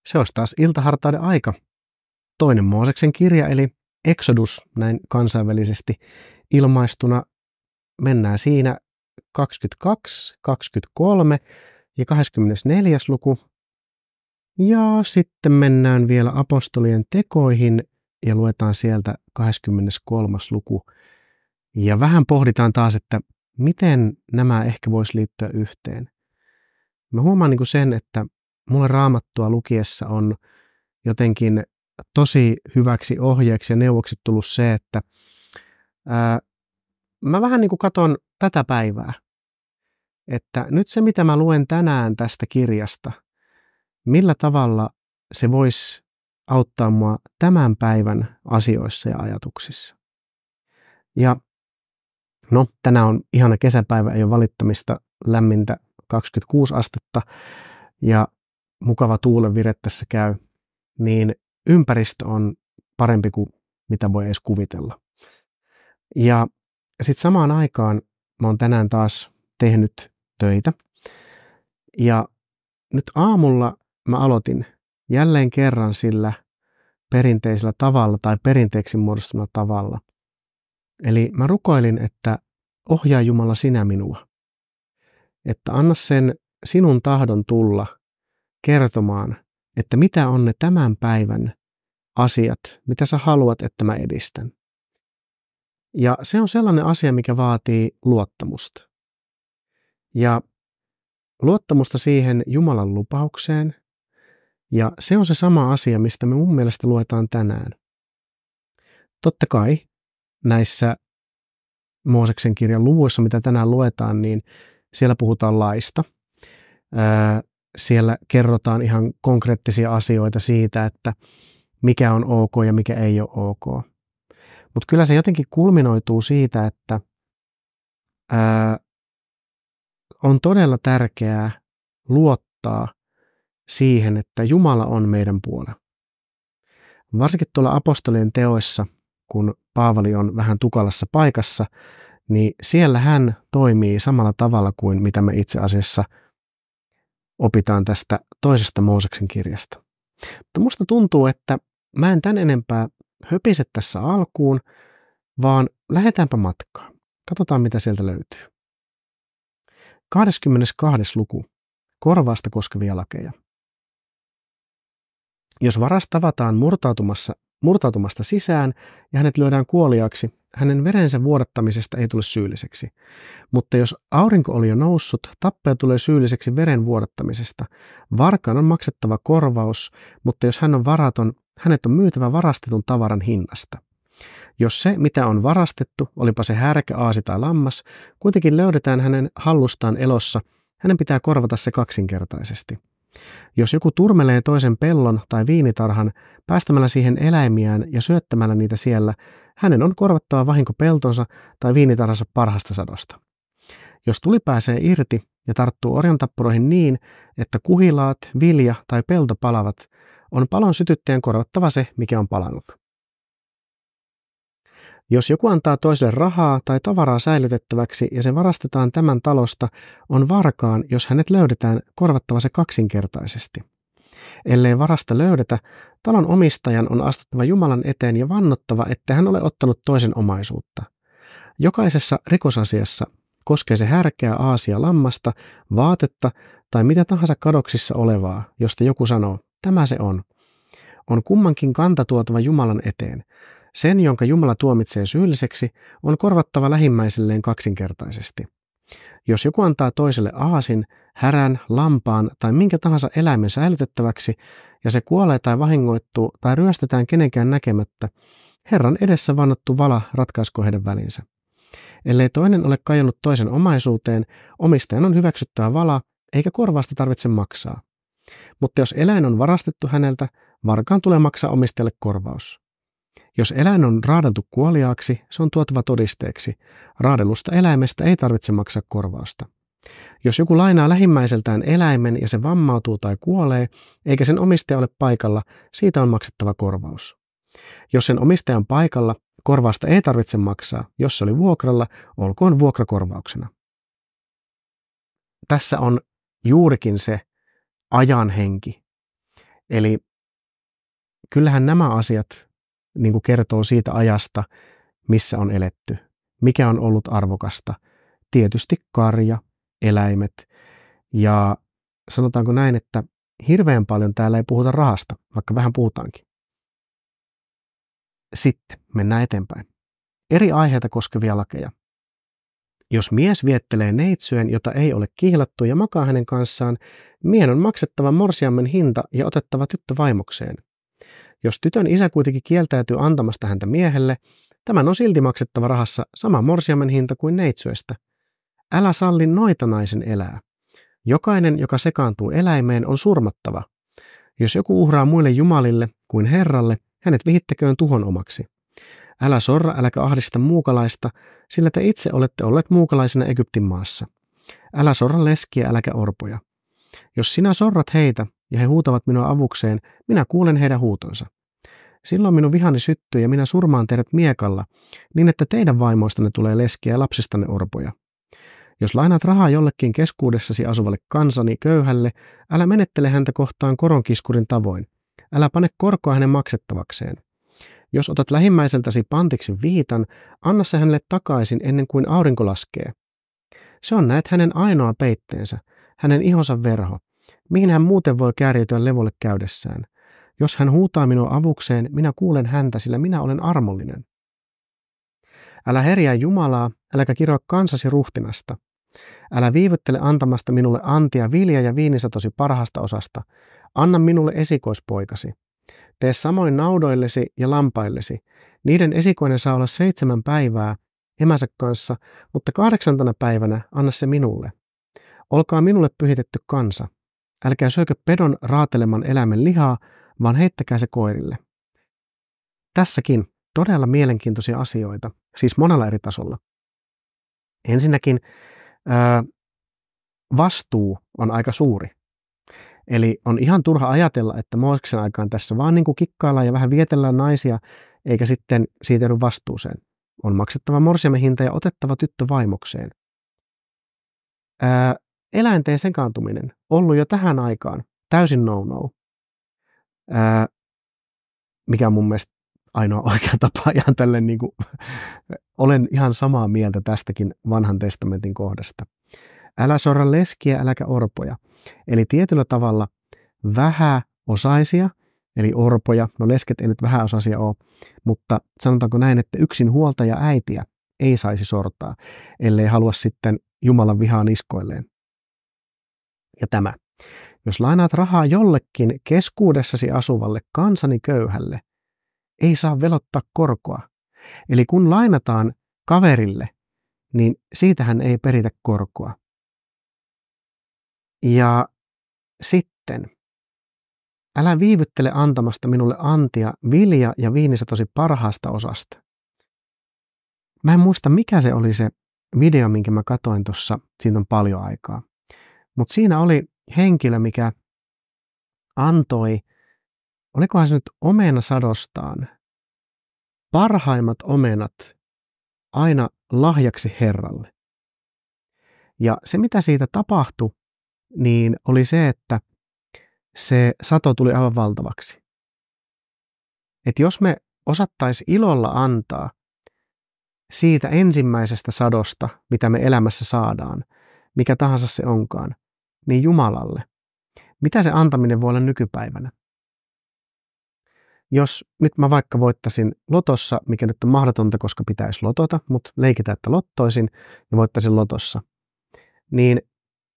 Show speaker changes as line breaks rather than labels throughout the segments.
Se olisi taas iltahartauden aika. Toinen Mooseksen kirja eli Exodus näin kansainvälisesti ilmaistuna mennään siinä 22, 23 ja 24. luku. Ja sitten mennään vielä apostolien tekoihin ja luetaan sieltä 23. luku. Ja vähän pohditaan taas, että miten nämä ehkä voisi liittyä yhteen. Mä huomaan niin sen, että mulle Raamattua lukiessa on jotenkin tosi hyväksi ohjeeksi ja neuvoksi tullut se, että mä vähän niin kuin katon tätä päivää, että nyt se mitä mä luen tänään tästä kirjasta, millä tavalla se voisi auttaa mua tämän päivän asioissa ja ajatuksissa. Ja no, tänään on ihana kesäpäivä, ei ole valittamista, lämmintä 26 astetta ja mukava tuulenvire tässä käy, niin ympäristö on parempi kuin mitä voi edes kuvitella. Ja sitten samaan aikaan mä oon tänään taas tehnyt töitä ja nyt aamulla mä aloitin jälleen kerran sillä perinteisellä tavalla tai perinteeksi muodostuneella tavalla. Eli mä rukoilin, että ohjaa Jumala sinä minua, että anna sen sinun tahdon tulla kertomaan, että mitä on ne tämän päivän asiat, mitä sä haluat, että mä edistän. Ja se on sellainen asia, mikä vaatii luottamusta. Ja luottamusta siihen Jumalan lupaukseen. Ja se on se sama asia, mistä me mun mielestä luetaan tänään. Totta kai näissä Mooseksen kirjan luvuissa, mitä tänään luetaan, niin siellä puhutaan laista. Siellä kerrotaan ihan konkreettisia asioita siitä, että mikä on ok ja mikä ei ole ok. Mutta kyllä se jotenkin kulminoituu siitä, että on todella tärkeää luottaa siihen, että Jumala on meidän puolella. Varsinkin tuolla apostolien teoissa, kun Paavali on vähän tukalassa paikassa, niin siellä hän toimii samalla tavalla kuin mitä me itse asiassa opitaan tästä toisesta Mooseksen kirjasta. Mutta musta tuntuu, että mä en tän enempää höpise tässä alkuun, vaan lähdetäänpä matkaan. Katsotaan, mitä sieltä löytyy. 22. luku. Korvausta koskevia lakeja. Jos varas tavataan murtautumasta sisään ja hänet lyödään kuoliaaksi, hänen verensä vuodattamisesta ei tule syylliseksi. Mutta jos aurinko oli jo noussut, tappaja tulee syylliseksi veren vuodattamisesta. Varkaan on maksettava korvaus, mutta jos hän on varaton, hänet on myytävä varastetun tavaran hinnasta. Jos se, mitä on varastettu, olipa se härkä, aasi tai lammas, kuitenkin löydetään hänen hallustaan elossa, hänen pitää korvata se kaksinkertaisesti. Jos joku turmelee toisen pellon tai viinitarhan päästämällä siihen eläimiään ja syöttämällä niitä siellä, hänen on korvattava vahinko peltonsa tai viinitarhansa parhaasta sadosta. Jos tuli pääsee irti ja tarttuu orjantappuroihin niin, että kuhilaat, vilja tai pelto palavat, on palon sytyttäjän korvattava se, mikä on palannut. Jos joku antaa toiselle rahaa tai tavaraa säilytettäväksi ja se varastetaan tämän talosta, on varkaan, jos hänet löydetään, korvattava se kaksinkertaisesti. Ellei varasta löydetä, talon omistajan on astuttava Jumalan eteen ja vannottava, että hän ole ottanut toisen omaisuutta. Jokaisessa rikosasiassa, koskee se härkeä, aasia, lammasta, vaatetta tai mitä tahansa kadoksissa olevaa, josta joku sanoo, tämä se on kummankin kanta tuotava Jumalan eteen. Sen, jonka Jumala tuomitsee syylliseksi, on korvattava lähimmäiselleen kaksinkertaisesti. Jos joku antaa toiselle aasin, härän, lampaan tai minkä tahansa eläimen säilytettäväksi, ja se kuolee tai vahingoittuu tai ryöstetään kenenkään näkemättä, Herran edessä vannottu vala ratkaisko heidän välinsä. Ellei toinen ole kajonnut toisen omaisuuteen, omistajan on hyväksyttävä vala, eikä korvausta tarvitse maksaa. Mutta jos eläin on varastettu häneltä, varkaan tulee maksaa omistajalle korvaus. Jos eläin on raadeltu kuoliaaksi, se on tuotava todisteeksi. Raadellusta eläimestä ei tarvitse maksaa korvausta. Jos joku lainaa lähimmäiseltään eläimen ja se vammautuu tai kuolee, eikä sen omistaja ole paikalla, siitä on maksettava korvaus. Jos sen omistaja on paikalla, korvausta ei tarvitse maksaa. Jos se oli vuokralla, olkoon vuokrakorvauksena. Tässä on juurikin se ajan henki. Eli kyllähän nämä asiat niin kuin kertoo siitä ajasta, missä on eletty, mikä on ollut arvokasta. Tietysti karja, eläimet ja sanotaanko näin, että hirveän paljon täällä ei puhuta rahasta, vaikka vähän puhutaankin. Sitten mennään eteenpäin. Eri aiheita koskevia lakeja. Jos mies viettelee neitsyön, jota ei ole kihlattu ja makaa hänen kanssaan, miehen on maksettava morsiammen hinta ja otettava tyttö vaimokseen. Jos tytön isä kuitenkin kieltäytyy antamasta häntä miehelle, tämän on silti maksettava rahassa sama morsiammen hinta kuin neitsyöstä. Älä salli noita naisen elää. Jokainen, joka sekaantuu eläimeen, on surmattava. Jos joku uhraa muille jumalille kuin Herralle, hänet vihittäköön tuhon omaksi. Älä sorra, äläkä ahdista muukalaista, sillä te itse olette olleet muukalaisina Egyptin maassa. Älä sorra leskiä, äläkä orpoja. Jos sinä sorrat heitä ja he huutavat minua avukseen, minä kuulen heidän huutonsa. Silloin minun vihani syttyy ja minä surmaan teidät miekalla, niin että teidän vaimoistanne tulee leskiä ja lapsistanne orpoja. Jos lainaat rahaa jollekin keskuudessasi asuvalle kansani köyhälle, älä menettele häntä kohtaan koronkiskurin tavoin. Älä pane korkoa hänen maksettavakseen. Jos otat lähimmäiseltäsi pantiksi viitan, anna se hänelle takaisin ennen kuin aurinko laskee. Se on näet hänen ainoa peitteensä, hänen ihonsa verho, mihin hän muuten voi kärjytyä levolle käydessään. Jos hän huutaa minua avukseen, minä kuulen häntä, sillä minä olen armollinen. Älä herjää Jumalaa, äläkä kiroa kansasi ruhtinasta. Älä viivyttele antamasta minulle antia vilja- ja viinisatosi parhaasta osasta. Anna minulle esikoispoikasi. Tee samoin naudoillesi ja lampaillesi. Niiden esikoinen saa olla 7 päivää emänsä kanssa, mutta 8. päivänä anna se minulle. Olkaa minulle pyhitetty kansa. Älkää syökö pedon raateleman eläimen lihaa, vaan heittäkää se koirille. Tässäkin todella mielenkiintoisia asioita, siis monella eri tasolla. Ensinnäkin vastuu on aika suuri. Eli on ihan turha ajatella, että Mooseksen aikaan tässä vaan niin kuin kikkaillaan ja vähän vietellään naisia, eikä sitten siitä joudu vastuuseen. On maksettava morsiamen hinta ja otettava tyttö vaimokseen. Eläinten sekaantuminen ollut jo tähän aikaan täysin no-no. Mikä on mun mielestä ainoa oikea tapa ihan tälleen niin kuin, olen ihan samaa mieltä tästäkin vanhan testamentin kohdasta. Älä sorra leskiä, äläkä orpoja. Eli tietyllä tavalla vähäosaisia, eli orpoja, no lesket ei nyt vähäosaisia ole, mutta sanotaanko näin, että yksin huoltaja äitiä ei saisi sortaa, ellei halua sitten Jumalan vihaa niskoilleen. Ja tämä, jos lainaat rahaa jollekin keskuudessasi asuvalle kansani köyhälle, ei saa velottaa korkoa. Eli kun lainataan kaverille, niin siitähän ei peritä korkoa. Ja sitten, älä viivyttele antamasta minulle antia vilja- ja viinisatosi parhaasta osasta. Mä en muista, mikä se oli se video, minkä mä katoin tuossa, siitä on paljon aikaa. Mutta siinä oli henkilö, mikä antoi, olikohan se nyt omenasadostaan, parhaimmat omenat aina lahjaksi Herralle. Ja se, mitä siitä tapahtui, niin oli se, että se sato tuli aivan valtavaksi. Että jos me osattaisiin ilolla antaa siitä ensimmäisestä sadosta, mitä me elämässä saadaan, mikä tahansa se onkaan, niin Jumalalle, mitä se antaminen voi olla nykypäivänä? Jos nyt mä vaikka voittaisin lotossa, mikä nyt on mahdotonta, koska pitäisi lotota, mutta leikitään, että lottoisin ja voittaisin lotossa, niin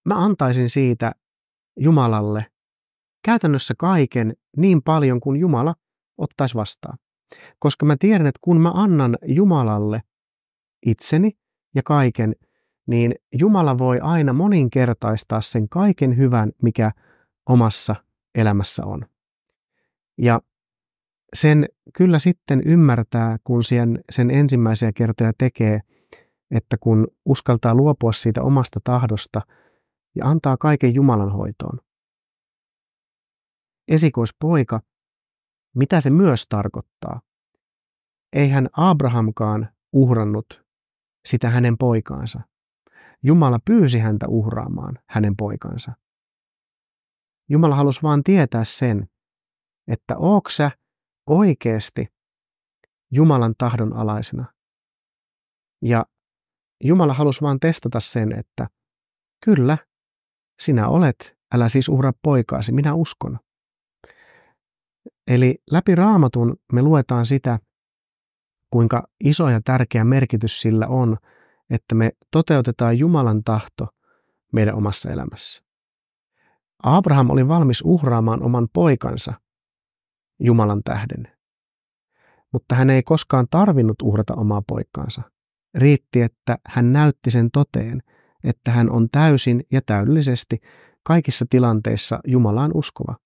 mä antaisin siitä Jumalalle käytännössä kaiken niin paljon kuin Jumala ottaisi vastaan. Koska mä tiedän, että kun mä annan Jumalalle itseni ja kaiken, niin Jumala voi aina moninkertaistaa sen kaiken hyvän, mikä omassa elämässä on. Ja sen kyllä sitten ymmärtää, kun sen ensimmäisiä kertoja tekee, että kun uskaltaa luopua siitä omasta tahdosta ja antaa kaiken Jumalan hoitoon. Esikoispoika, mitä se myös tarkoittaa? Eihän Abrahamkaan uhrannut sitä hänen poikaansa. Jumala pyysi häntä uhraamaan hänen poikansa. Jumala halusi vaan tietää sen, että ootko sä oikeasti Jumalan tahdon alaisena. Ja Jumala halusi vaan testata sen, että kyllä, sinä olet, älä siis uhraa poikaasi, minä uskon. Eli läpi Raamatun me luetaan sitä, kuinka iso ja tärkeä merkitys sillä on, että me toteutetaan Jumalan tahto meidän omassa elämässä. Abraham oli valmis uhraamaan oman poikansa Jumalan tähden, mutta hän ei koskaan tarvinnut uhrata omaa poikaansa. Riitti, että hän näytti sen toteen, että hän on täysin ja täydellisesti kaikissa tilanteissa Jumalaan uskova.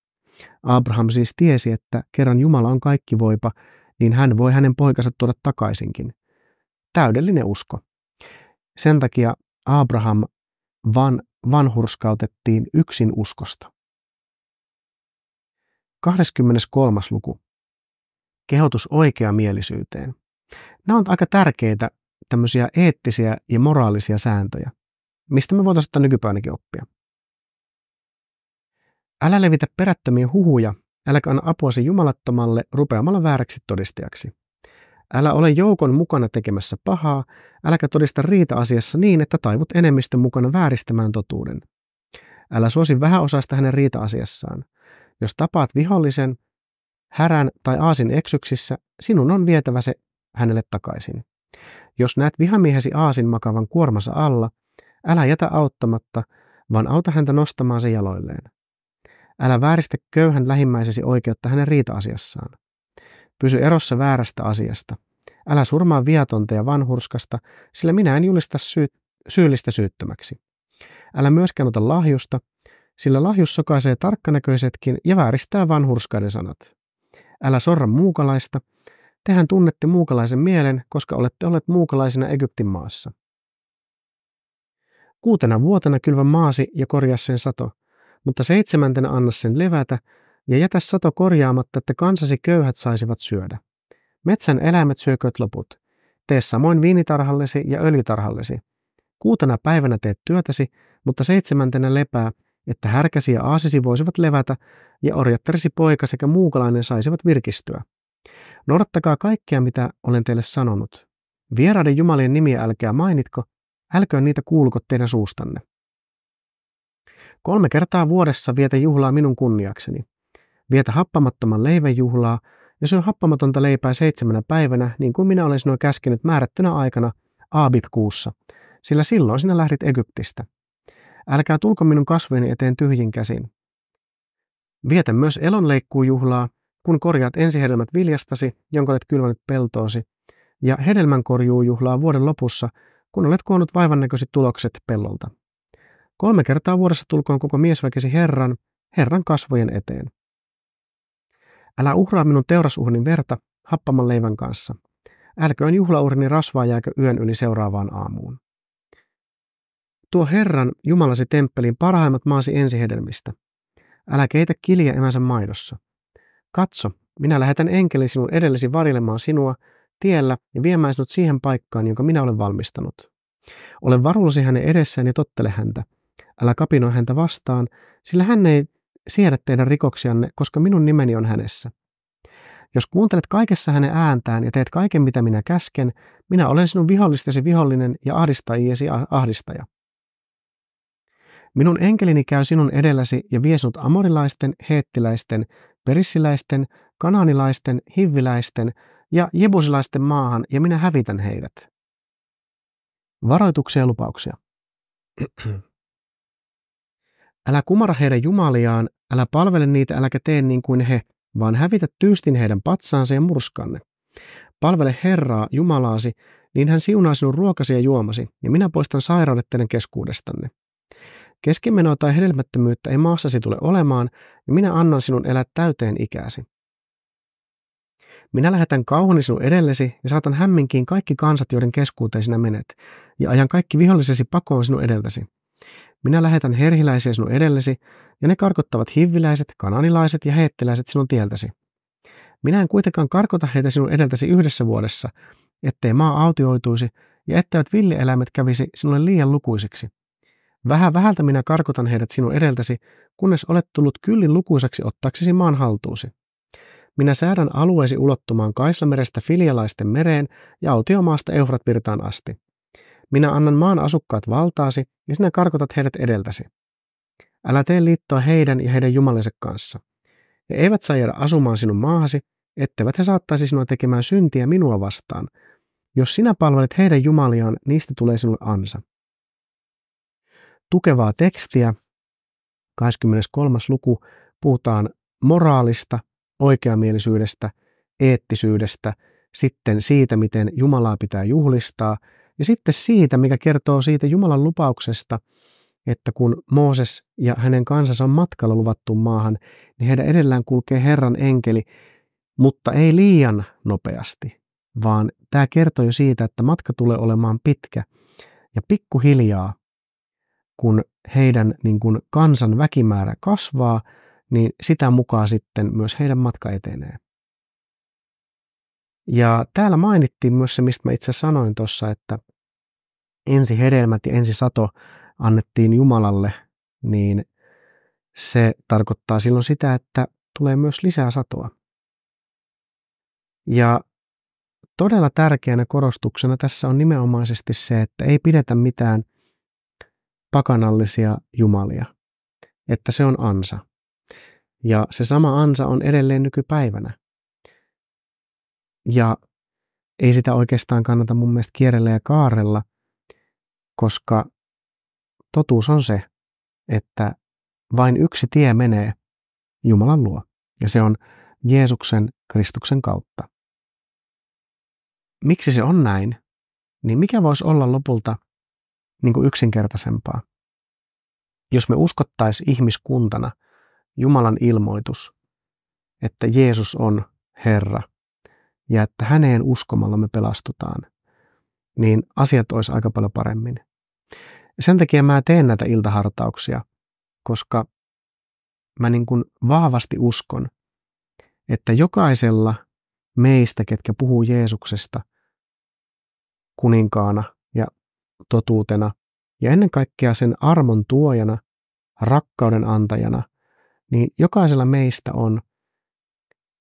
Abraham siis tiesi, että kerran Jumala on kaikkivoipa, niin hän voi hänen poikansa tuoda takaisinkin. Täydellinen usko. Sen takia Abraham vanhurskautettiin yksin uskosta. 23. luku. Kehotus oikeamielisyyteen. Nämä on aika tärkeitä tämmöisiä eettisiä ja moraalisia sääntöjä, mistä me voitaisiin ottaa nykypäivänäkin oppia. Älä levitä perättömiä huhuja, äläkä anna apuasi jumalattomalle rupeamalla vääräksi todistajaksi. Älä ole joukon mukana tekemässä pahaa, äläkä todista riita-asiassa niin, että taivut enemmistön mukana vääristämään totuuden. Älä suosi vähäosaista hänen riita-asiassaan. Jos tapaat vihollisen, härän tai aasin eksyksissä, sinun on vietävä se hänelle takaisin. Jos näet vihamiehesi aasin makavan kuormansa alla, älä jätä auttamatta, vaan auta häntä nostamaan se jaloilleen. Älä vääristä köyhän lähimmäisesi oikeutta hänen riita-asiassaan. Pysy erossa väärästä asiasta. Älä surmaa viatonta ja vanhurskasta, sillä minä en julista syyllistä syyttömäksi. Älä myöskään ota lahjusta, sillä lahjus sokaisee tarkkanäköisetkin ja vääristää vanhurskaiden sanat. Älä sorra muukalaista, tehän tunnette muukalaisen mielen, koska olette olleet muukalaisina Egyptin maassa. 6 vuotena kylvä maasi ja korjaa sen sato, mutta 7. anna sen levätä ja jätä sato korjaamatta, että kansasi köyhät saisivat syödä. Metsän eläimet syökööt loput. Tee samoin viinitarhallesi ja öljytarhallesi. 6 päivänä teet työtäsi, mutta 7. lepää, että härkäsi ja aasisi voisivat levätä ja orjattarisi poika sekä muukalainen saisivat virkistyä. Noudattakaa kaikkea, mitä olen teille sanonut. Vieraiden jumalien nimiä älkää mainitko, älköön niitä kuuluko teidän suustanne. 3 kertaa vuodessa vietä juhlaa minun kunniakseni. Vietä happamattoman leivän juhlaa ja syö happamatonta leipää 7 päivänä, niin kuin minä olen sinua käskenyt määrättynä aikana Aabib-kuussa, sillä silloin sinä lähdit Egyptistä. Älkää tulko minun kasvojeni eteen tyhjin käsin. Vietä myös elonleikkuujuhlaa, kun korjaat ensihedelmät viljastasi, jonka olet kylvänyt peltoosi, ja hedelmänkorjuujuhlaa vuoden lopussa, kun olet koonnut vaivannäköiset tulokset pellolta. 3 kertaa vuodessa tulkoon koko miesväkesi Herran kasvojen eteen. Älä uhraa minun teurasuhrini verta happaman leivän kanssa. Älköön juhlauhrini rasvaa jääkö yön yli seuraavaan aamuun. Tuo Herran Jumalasi temppeliin parhaimmat maasi ensihedelmistä. Älä keitä kiliä emänsä maidossa. Katso, minä lähetän enkelin sinun edellesi varjelemaan sinua tiellä ja viemään sinut siihen paikkaan, jonka minä olen valmistanut. Ole varullasi hänen edessään ja tottele häntä. Älä kapinoi häntä vastaan, sillä hän ei siedä teidän rikoksianne, koska minun nimeni on hänessä. Jos kuuntelet kaikessa hänen ääntään ja teet kaiken, mitä minä käsken, minä olen sinun vihollistesi vihollinen ja ahdistajiesi ahdistaja. Minun enkelini käy sinun edelläsi ja vie sinut amorilaisten, heettiläisten, perissiläisten, kanaanilaisten, hivviläisten ja jebusilaisten maahan, ja minä hävitän heidät. Varoituksia ja lupauksia. Älä kumara heidän jumaliaan, älä palvele niitä, äläkä tee niin kuin he, vaan hävitä tyystin heidän patsaansa ja murskanne. Palvele Herraa, Jumalaasi, niin hän siunaa sinun ruokasi ja juomasi, ja minä poistan sairaudet teidän keskuudestanne. Keskimenoa tai hedelmättömyyttä ei maassasi tule olemaan, ja minä annan sinun elää täyteen ikäsi. Minä lähetän kauhuni sinun edellesi ja saatan hämminkiin kaikki kansat, joiden keskuuteen sinä menet, ja ajan kaikki vihollisesi pakoon sinun edeltäsi. Minä lähetän herhiläisiä sinun edellesi, ja ne karkottavat hivviläiset, kananilaiset ja heettiläiset sinun tieltäsi. Minä en kuitenkaan karkota heitä sinun edeltäsi 1 vuodessa, ettei maa autioituisi ja etteivät villieläimet kävisi sinulle liian lukuisiksi. Vähältä minä karkotan heidät sinun edeltäsi, kunnes olet tullut kyllin lukuisaksi ottaaksesi maan haltuusi. Minä säädän alueesi ulottumaan Kaislamerestä Filialaisten mereen ja autiomaasta Eufrat-virtaan asti. Minä annan maan asukkaat valtaasi, ja sinä karkotat heidät edeltäsi. Älä tee liittoa heidän ja heidän jumalensa kanssa. He eivät saa jäädä asumaan sinun maahasi, etteivät he saattaisi sinua tekemään syntiä minua vastaan. Jos sinä palvelet heidän jumaliaan, niistä tulee sinulle ansa. Tukevaa tekstiä, 23. luku, puhutaan moraalista, oikeamielisyydestä, eettisyydestä, sitten siitä, miten Jumalaa pitää juhlistaa, ja sitten siitä, mikä kertoo siitä Jumalan lupauksesta, että kun Mooses ja hänen kansansa on matkalla luvattuun maahan, niin heidän edellään kulkee Herran enkeli, mutta ei liian nopeasti, vaan tämä kertoo jo siitä, että matka tulee olemaan pitkä, ja pikkuhiljaa, kun heidän kansan väkimäärä kasvaa, niin sitä mukaan sitten myös heidän matka etenee. Ja täällä mainittiin myös se, mistä mä itse sanoin tuossa, että ensi hedelmät ja ensi sato annettiin Jumalalle, niin se tarkoittaa silloin sitä, että tulee myös lisää satoa. Ja todella tärkeänä korostuksena tässä on nimenomaisesti se, että ei pidetä mitään pakanallisia jumalia, että se on ansa. Ja se sama ansa on edelleen nykypäivänä. Ja ei sitä oikeastaan kannata mun mielestä kierrellä ja kaarella, koska totuus on se, että vain yksi tie menee Jumalan luo, ja se on Jeesuksen Kristuksen kautta. Miksi se on näin? Niin mikä voisi olla lopulta yksinkertaisempaa? Jos me uskottaisiin ihmiskuntana Jumalan ilmoitus, että Jeesus on Herra ja että häneen uskomalla me pelastutaan, niin asiat olisi aika paljon paremmin. Sen takia mä teen näitä iltahartauksia, koska mä vahvasti uskon, että jokaisella meistä, ketkä puhuu Jeesuksesta kuninkaana ja totuutena ja ennen kaikkea sen armon tuojana, rakkauden antajana, niin jokaisella meistä on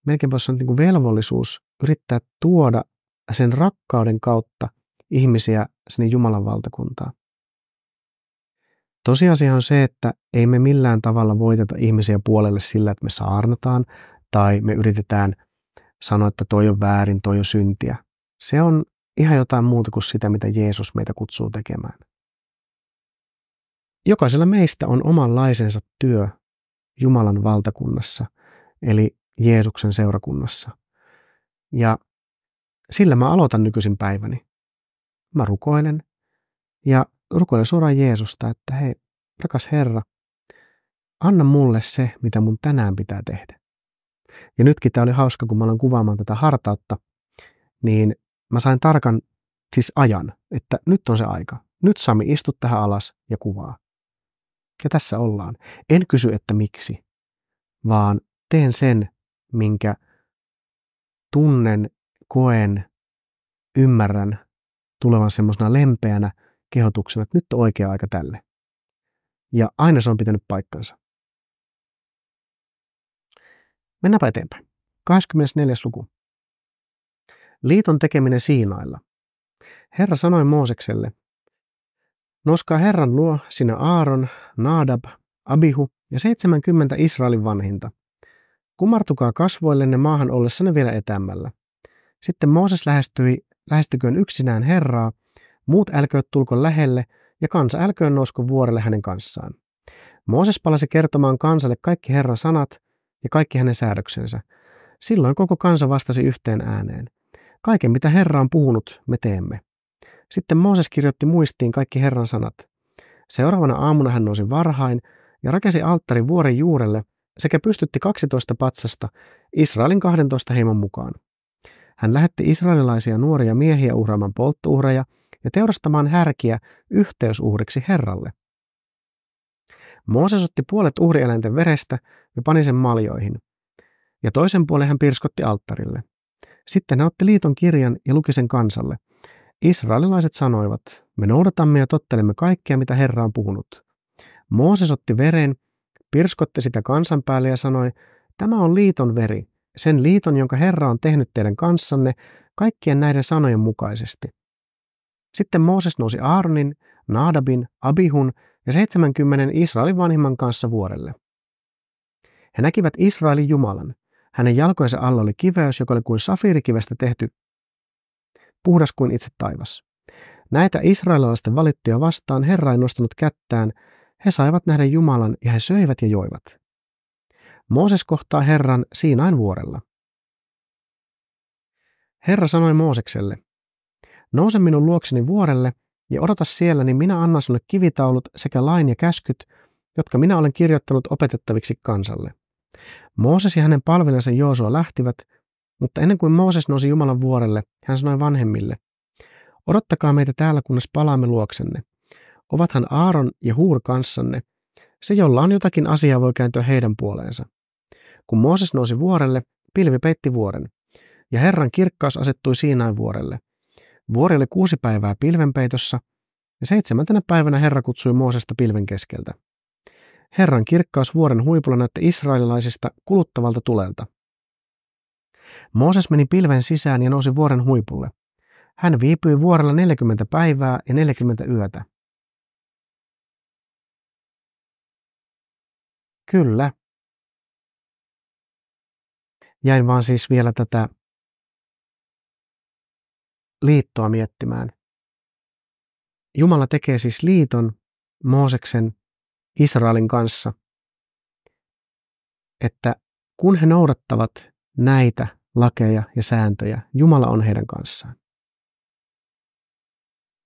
melkein voisi sanoa velvollisuus yrittää tuoda sen rakkauden kautta ihmisiä sinne Jumalan valtakuntaan. Tosiasia on se, että ei me millään tavalla voiteta ihmisiä puolelle sillä, että me saarnataan tai me yritetään sanoa, että toi on väärin, toi on syntiä. Se on ihan jotain muuta kuin sitä, mitä Jeesus meitä kutsuu tekemään. Jokaisella meistä on omanlaisensa työ Jumalan valtakunnassa, eli Jeesuksen seurakunnassa. Ja sillä mä aloitan nykyisin päiväni. Mä rukoilen ja rukoilen suoraan Jeesusta, että hei, rakas Herra, anna mulle se, mitä mun tänään pitää tehdä. Ja nytkin tää oli hauska, kun mä aloin kuvaamaan tätä hartautta, niin mä sain tarkan ajan, että nyt on se aika. Nyt Sami, istu tähän alas ja kuvaa. Ja tässä ollaan. En kysy, että miksi, vaan teen sen, minkä tunnen, koen, ymmärrän tulevan semmoisena lempeänä kehotuksena, että nyt on oikea aika tälle. Ja aina se on pitänyt paikkansa. Mennäänpä eteenpäin. 24. luku. Liiton tekeminen Siinailla. Herra sanoi Moosekselle, noskaa Herran luo sinä Aaron, Nadab, Abihu ja 70 Israelin vanhinta. Kumartukaa kasvoillenne maahan ollessanne vielä etäämmällä. Sitten Mooses lähestyköön yksinään Herraa, muut älkööt tulko lähelle ja kansa älköön nousko vuorelle hänen kanssaan. Mooses palasi kertomaan kansalle kaikki Herran sanat ja kaikki hänen säädöksensä. Silloin koko kansa vastasi yhteen ääneen. Kaiken mitä Herra on puhunut, me teemme. Sitten Mooses kirjoitti muistiin kaikki Herran sanat. Seuraavana aamuna hän nousi varhain ja rakensi alttarin vuoren juurelle sekä pystytti 12 patsasta Israelin 12 heimon mukaan. Hän lähetti israelilaisia nuoria miehiä uhraamaan polttouhreja ja teurastamaan härkiä yhteysuhriksi Herralle. Mooses otti puolet uhrieläinten verestä ja pani sen maljoihin, ja toisen puolen hän pirskotti alttarille. Sitten hän otti liiton kirjan ja luki sen kansalle. Israelilaiset sanoivat, me noudatamme ja tottelemme kaikkea, mitä Herra on puhunut. Mooses otti veren, pirskotti sitä kansan päälle ja sanoi, tämä on liiton veri, sen liiton, jonka Herra on tehnyt teidän kanssanne kaikkien näiden sanojen mukaisesti. Sitten Mooses nousi Aaronin, Naadabin, Abihun ja 70 Israelin vanhimman kanssa vuorelle. He näkivät Israelin Jumalan. Hänen jalkojensa alla oli kiveys, joka oli kuin safiirikivestä tehty, puhdas kuin itse taivas. Näitä israelilaisten valittuja vastaan Herra ei nostanut kättään. He saivat nähdä Jumalan ja he söivät ja joivat. Mooses kohtaa Herran Siinain vuorella. Herra sanoi Moosekselle, nouse minun luokseni vuorelle ja odota siellä, niin minä annan sinulle kivitaulut sekä lain ja käskyt, jotka minä olen kirjoittanut opetettaviksi kansalle. Mooses ja hänen palvelijansa Joosua lähtivät, mutta ennen kuin Mooses nousi Jumalan vuorelle, hän sanoi vanhemmille, odottakaa meitä täällä, kunnes palaamme luoksenne. Ovathan Aaron ja Huur kanssanne. Se, jolla on jotakin asiaa, voi kääntyä heidän puoleensa. Kun Mooses nousi vuorelle, pilvi peitti vuoren, ja Herran kirkkaus asettui Siinain vuorelle. Vuori oli 6 päivää pilvenpeitossa, ja 7. päivänä Herra kutsui Moosesta pilven keskeltä. Herran kirkkaus vuoren huipulla näytti israelilaisista kuluttavalta tulelta. Mooses meni pilven sisään ja nousi vuoren huipulle. Hän viipyi vuorella 40 päivää ja 40 yötä. Kyllä. Jäin vaan siis vielä tätä liittoa miettimään. Jumala tekee siis liiton Mooseksen Israelin kanssa, että kun he noudattavat näitä lakeja ja sääntöjä, Jumala on heidän kanssaan.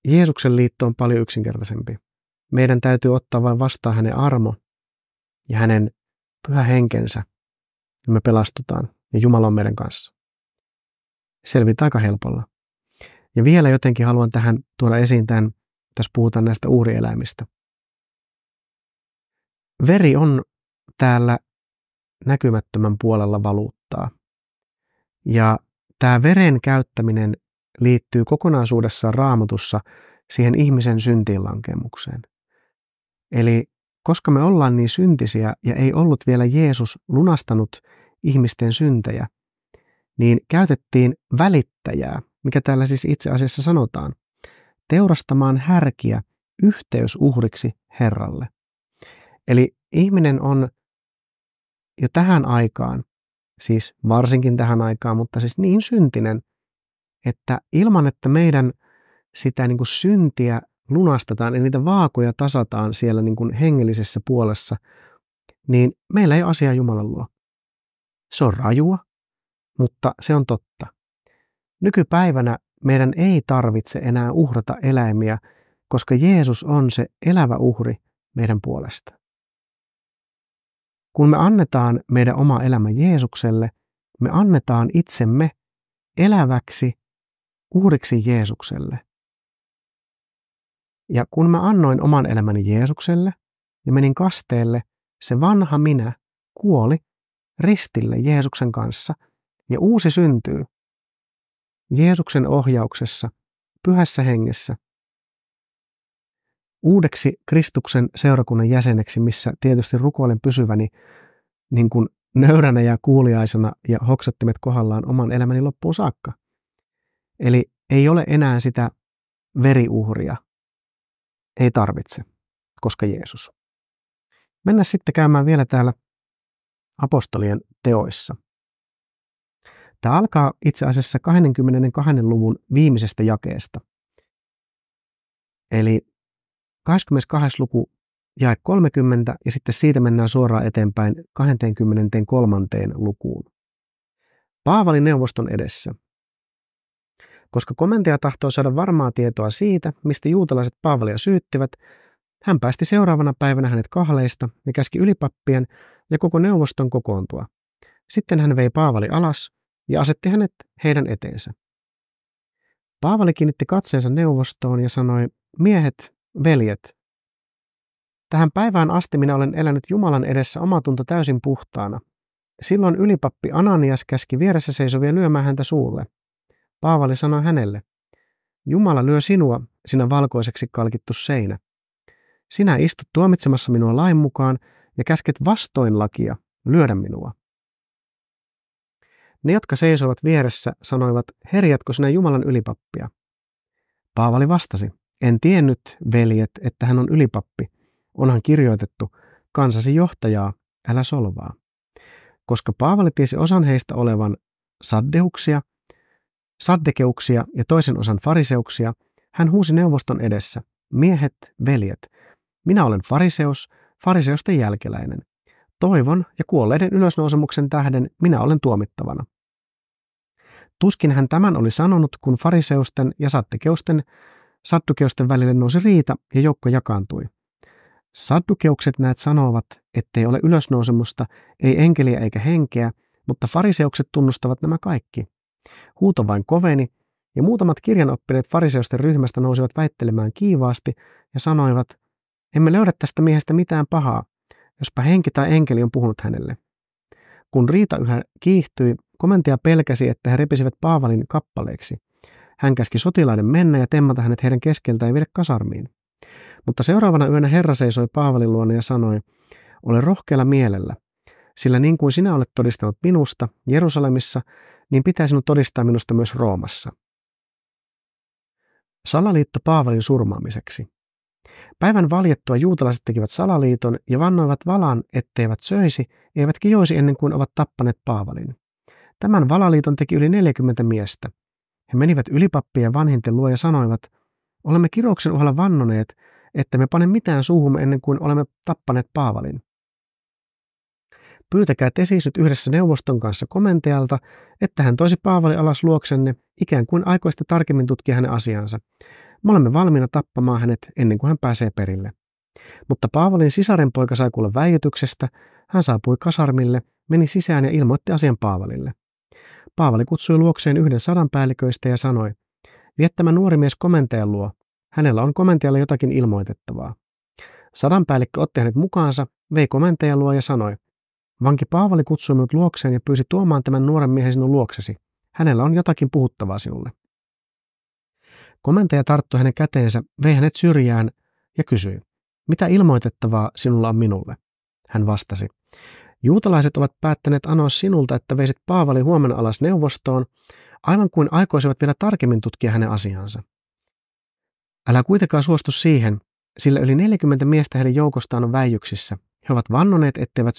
Jeesuksen liitto on paljon yksinkertaisempi. Meidän täytyy ottaa vain vastaan hänen armo ja hänen pyhä henkensä, ja me pelastutaan, ja Jumala on meidän kanssa. Selvitään aika helpolla. Ja vielä jotenkin haluan tähän tuoda esiin tämän, tässä puhutaan näistä uhrieläimistä. Veri on täällä näkymättömän puolella valuuttaa. Ja tämä veren käyttäminen liittyy kokonaisuudessaan Raamatussa siihen ihmisen syntiinlankemukseen. Eli koska me ollaan niin syntisiä ja ei ollut vielä Jeesus lunastanut ihmisten syntejä, niin käytettiin välittäjää, mikä täällä siis itse asiassa sanotaan, teurastamaan härkiä yhteysuhriksi Herralle. Eli ihminen on jo tähän aikaan, siis varsinkin tähän aikaan, mutta siis niin syntinen, että ilman, että meidän sitä niin kuin syntiä lunastetaan ja niitä vaakoja tasataan siellä niin kuin hengellisessä puolessa, niin meillä ei ole asiaa Jumalan luo. Se on rajua, mutta se on totta. Nykypäivänä meidän ei tarvitse enää uhrata eläimiä, koska Jeesus on se elävä uhri meidän puolesta. Kun me annetaan meidän oma elämä Jeesukselle, me annetaan itsemme eläväksi uhriksi Jeesukselle. Ja kun mä annoin oman elämäni Jeesukselle ja menin kasteelle, se vanha minä kuoli ristille Jeesuksen kanssa ja uusi syntyy Jeesuksen ohjauksessa, pyhässä hengessä, uudeksi Kristuksen seurakunnan jäseneksi, missä tietysti rukoilen pysyväni niin kuin nöyränä ja kuuliaisena ja hoksottimet kohdallaan oman elämäni loppuun saakka. Eli ei ole enää sitä veriuhria. Ei tarvitse, koska Jeesus. Mennään sitten käymään vielä täällä apostolien teoissa. Tämä alkaa itse asiassa 22. luvun viimeisestä jakeesta. Eli 22. luku jae 30 ja sitten siitä mennään suoraan eteenpäin 23. lukuun. Paavalin neuvoston edessä. Koska komentaja tahtoi saada varmaa tietoa siitä, mistä juutalaiset Paavalia syyttivät, hän päästi seuraavana päivänä hänet kahleista ja käski ylipappien ja koko neuvoston kokoontua. Sitten hän vei Paavali alas ja asetti hänet heidän eteensä. Paavali kiinnitti katseensa neuvostoon ja sanoi, miehet, veljet, tähän päivään asti minä olen elänyt Jumalan edessä omatunto täysin puhtaana. Silloin ylipappi Ananias käski vieressä seisovia lyömään häntä suulle. Paavali sanoi hänelle, Jumala lyö sinua, sinä valkoiseksi kalkittu seinä. Sinä istut tuomitsemassa minua lain mukaan ja käsket vastoin lakia lyödä minua. Ne, jotka seisoivat vieressä, sanoivat, herjätkö sinä Jumalan ylipappia? Paavali vastasi, en tiennyt, veljet, että hän on ylipappi. Onhan kirjoitettu, kansasi johtajaa, älä solvaa. Koska Paavali tiesi osan heistä olevan saddekeuksia ja toisen osan fariseuksia, hän huusi neuvoston edessä, miehet, veljet, minä olen fariseus, fariseusten jälkeläinen. Toivon ja kuolleiden ylösnousemuksen tähden minä olen tuomittavana. Tuskin hän tämän oli sanonut, kun fariseusten ja saddukeusten välille nousi riita ja joukko jakaantui. Saddukeukset näet sanovat, ettei ole ylösnousemusta, ei enkeliä eikä henkeä, mutta fariseukset tunnustavat nämä kaikki. Huuto vain koveni, ja muutamat kirjanoppineet fariseusten ryhmästä nousivat väittelemään kiivaasti ja sanoivat, emme löydä tästä miehestä mitään pahaa, jospa henki tai enkeli on puhunut hänelle. Kun riita yhä kiihtyi, komentaja pelkäsi, että he repisivät Paavalin kappaleiksi. Hän käski sotilaiden mennä ja temmata hänet heidän keskeltään ja viedä kasarmiin. Mutta seuraavana yönä Herra seisoi Paavalin luona ja sanoi, ole rohkealla mielellä, sillä niin kuin sinä olet todistanut minusta Jerusalemissa, niin pitää sinun todistaa minusta myös Roomassa. Salaliitto Paavalin surmaamiseksi. Päivän valjettua juutalaiset tekivät salaliiton ja vannoivat valan, etteivät söisi, eivätkä joisi ennen kuin ovat tappaneet Paavalin. Tämän valaliiton teki yli 40 miestä. He menivät ylipappien vanhinten luo ja sanoivat, olemme kirouksen uhalla vannoneet, että me pane mitään suuhumme ennen kuin olemme tappaneet Paavalin. Pyytäkää te siis nyt yhdessä neuvoston kanssa komentajalta, että hän toisi Paavali alas luoksenne, ikään kuin aikoista tarkemmin tutkia hänen asiansa. Me olemme valmiina tappamaan hänet ennen kuin hän pääsee perille. Mutta Paavalin sisarenpoika sai kuulla väijytyksestä, hän saapui kasarmille, meni sisään ja ilmoitti asian Paavalille. Paavali kutsui luokseen yhden sadanpäälliköistä ja sanoi, vie tämä nuori mies komentajan luo, hänellä on komentajalle jotakin ilmoitettavaa. Sadanpäällikkö otti hänet mukaansa, vei komentajan luo ja sanoi, vanki Paavali kutsui minut luokseen ja pyysi tuomaan tämän nuoren miehen sinun luoksesi. Hänellä on jotakin puhuttavaa sinulle. Komentaja tarttui hänen käteensä, vei hänet syrjään ja kysyi, mitä ilmoitettavaa sinulla on minulle? Hän vastasi, juutalaiset ovat päättäneet anoa sinulta, että veisit Paavali huomenna alas neuvostoon, aivan kuin aikoisivat vielä tarkemmin tutkia hänen asiansa. Älä kuitenkaan suostu siihen, sillä yli 40 miestä heidän joukostaan on väijyksissä. He ovat vannoneet, etteivät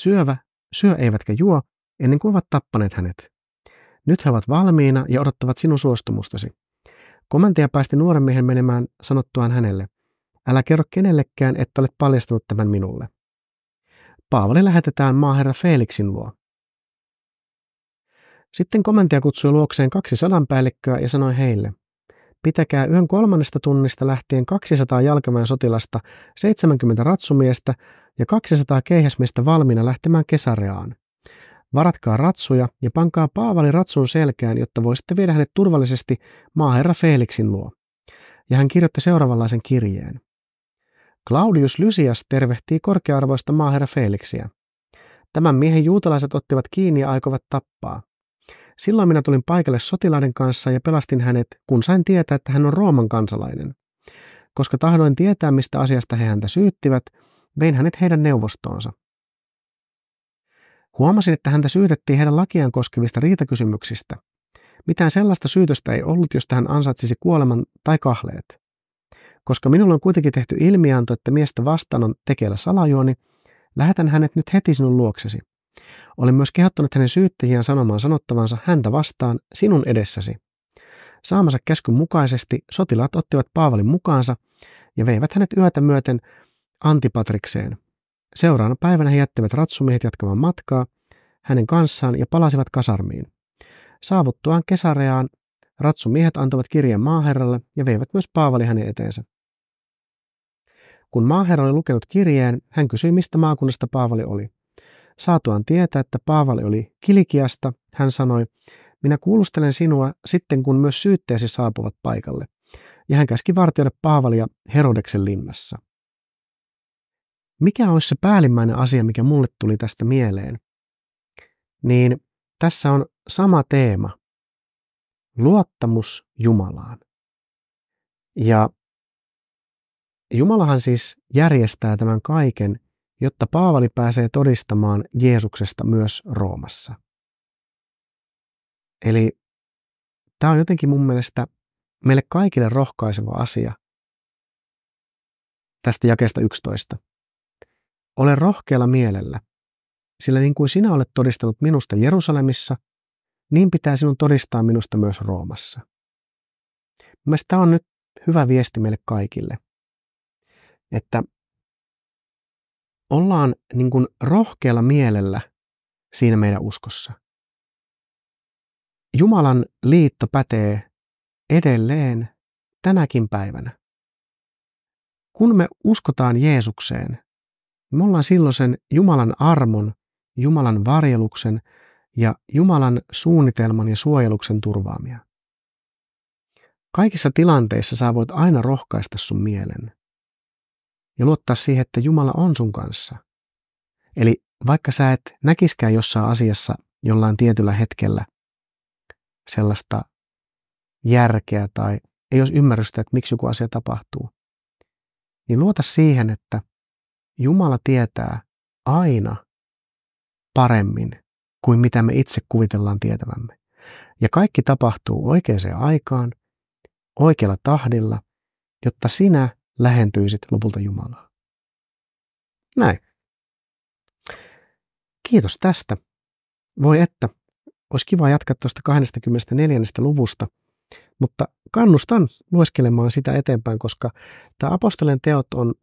syö eivätkä juo, ennen kuin ovat tappaneet hänet. Nyt he ovat valmiina ja odottavat sinun suostumustasi. Komentaja päästi nuoren miehen menemään sanottuaan hänelle, älä kerro kenellekään, että olet paljastanut tämän minulle. Paavali lähetetään maaherra Felixin luo. Sitten komentaja kutsui luokseen 2 sadanpäällikköä ja sanoi heille, pitäkää yön 3. tunnista lähtien 200 jalkaväen sotilasta, 70 ratsumiestä ja 200 keihäsmiestä valmiina lähtemään Kesareaan. Varatkaa ratsuja ja pankaa Paavali ratsun selkään, jotta voisitte viedä hänet turvallisesti maaherra Felixin luo. Ja hän kirjoitti seuraavanlaisen kirjeen. Claudius Lysias tervehtii korkea-arvoista maaherra Felixiä. Tämän miehen juutalaiset ottivat kiinni ja aikovat tappaa. Silloin minä tulin paikalle sotilaiden kanssa ja pelastin hänet, kun sain tietää, että hän on Rooman kansalainen. Koska tahdoin tietää, mistä asiasta he häntä syyttivät, vein hänet heidän neuvostoonsa. Huomasin, että häntä syytettiin heidän lakiaan koskevista riitakysymyksistä. Mitään sellaista syytöstä ei ollut, josta hän ansaitsisi kuoleman tai kahleet. Koska minulle on kuitenkin tehty ilmianto, että miestä vastaan on tekeillä salajuoni, lähetän hänet nyt heti sinun luoksesi. Olen myös kehottanut hänen syyttäjiään sanomaan sanottavansa häntä vastaan sinun edessäsi. Saamansa käskyn mukaisesti sotilaat ottivat Paavalin mukaansa ja veivät hänet yötä myöten Antipatrikseen. Seuraavana päivänä he jättivät ratsumiehet jatkamaan matkaa hänen kanssaan ja palasivat kasarmiin. Saavuttuaan Kesareaan ratsumiehet antoivat kirjeen maaherralle ja veivät myös Paavali hänen eteensä. Kun maaherra oli lukenut kirjeen, hän kysyi, mistä maakunnasta Paavali oli. Saatuaan tietää, että Paavali oli Kilikiasta, hän sanoi, minä kuulustelen sinua sitten, kun myös syytteesi saapuvat paikalle. Ja hän käski vartioida Paavalia Herodeksen linnassa. Mikä olisi se päällimmäinen asia, mikä mulle tuli tästä mieleen? Niin tässä on sama teema. Luottamus Jumalaan. Ja Jumalahan siis järjestää tämän kaiken, jotta Paavali pääsee todistamaan Jeesuksesta myös Roomassa. Eli tämä on jotenkin mun mielestä meille kaikille rohkaiseva asia tästä jakeesta 11. Ole rohkealla mielellä, sillä niin kuin sinä olet todistanut minusta Jerusalemissa, niin pitää sinun todistaa minusta myös Roomassa. Mielestäni tämä on nyt hyvä viesti meille kaikille, että ollaan niin kuin rohkealla mielellä siinä meidän uskossa. Jumalan liitto pätee edelleen tänäkin päivänä. Kun me uskotaan Jeesukseen, me ollaan silloin sen Jumalan armon, Jumalan varjeluksen ja Jumalan suunnitelman ja suojeluksen turvaamia. Kaikissa tilanteissa sä voit aina rohkaista sun mielen ja luottaa siihen, että Jumala on sun kanssa. Eli vaikka sä et näkiskään jossain asiassa jollain tietyllä hetkellä sellaista järkeä tai ei olisi ymmärrystä, että miksi joku asia tapahtuu, niin luota siihen, että Jumala tietää aina paremmin kuin mitä me itse kuvitellaan tietävämme. Ja kaikki tapahtuu oikeaan aikaan, oikealla tahdilla, jotta sinä lähentyisit lopulta Jumalaa. Näin. Kiitos tästä. Voi että, olisi kiva jatkaa tuosta 24. luvusta, mutta kannustan lueskelemaan sitä eteenpäin, koska tämä apostolien teot on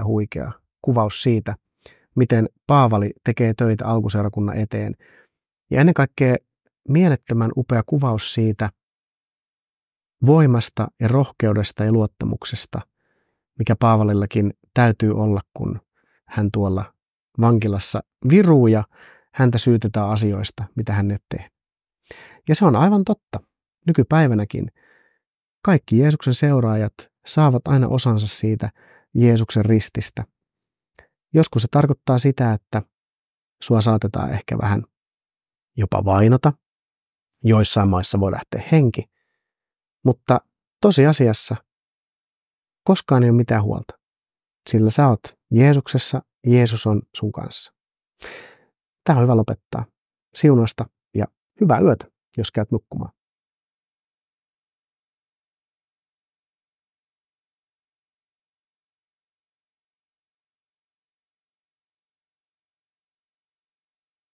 huikea kuvaus siitä, miten Paavali tekee töitä alkuseurakunnan eteen. Ja ennen kaikkea mielettömän upea kuvaus siitä voimasta ja rohkeudesta ja luottamuksesta, mikä Paavalillakin täytyy olla, kun hän tuolla vankilassa viruu ja häntä syytetään asioista, mitä hän ei tee. Ja se on aivan totta. Nykypäivänäkin kaikki Jeesuksen seuraajat saavat aina osansa siitä Jeesuksen rististä. Joskus se tarkoittaa sitä, että sua saatetaan ehkä vähän jopa vainota. Joissain maissa voi lähteä henki. Mutta tosiasiassa koskaan ei ole mitään huolta. Sillä sä oot Jeesuksessa, Jeesus on sun kanssa. Tämä on hyvä lopettaa. Siunasta ja hyvää yötä, jos käyt nukkumaan.